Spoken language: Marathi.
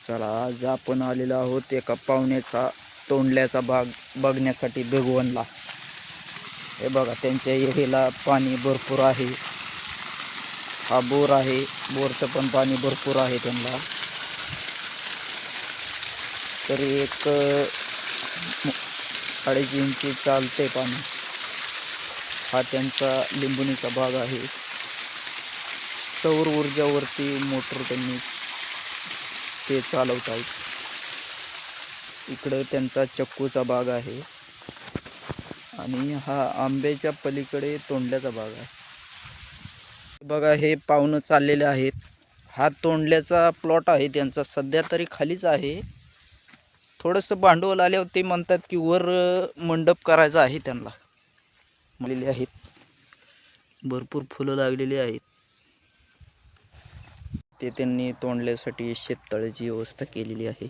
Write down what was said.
चला, आज आपण आलेलो आहोत एका पाहुण्याचा तोंडल्याचा बाग बघण्यासाठी बेगवनला। हे बघा, त्यांच्या एरियाला पाणी भरपूर आहे। हा बोर आहे, बोरचं पण पाणी भरपूर आहे त्यांना। तरी एक 2.5 इंची चालते पाणी। हा त्यांचा लिंबुणीचा बाग आहे। सौर ऊर्जावरती मोटर त्यांनी ते चालवत आहेत। इकडे त्यांचा चक्कूचा बाग आहे आणि हा आंब्याच्या पलीकडे तोंडल्याचा बाग आहे। बघा, हे पाहुणे चाललेले आहेत। हा तोंडल्याचा प्लॉट आहे त्यांचा, सध्या तरी खालीच आहे। थोडंसं भांडवल आल्यावर ते म्हणतात की वर मंडप करायचा आहे त्यांना। मिळालेले आहेत, भरपूर फुलं लागलेली आहेत। ते त्यांनी तोंडल्यासाठी शेततळ्याची व्यवस्था केलेली आहे।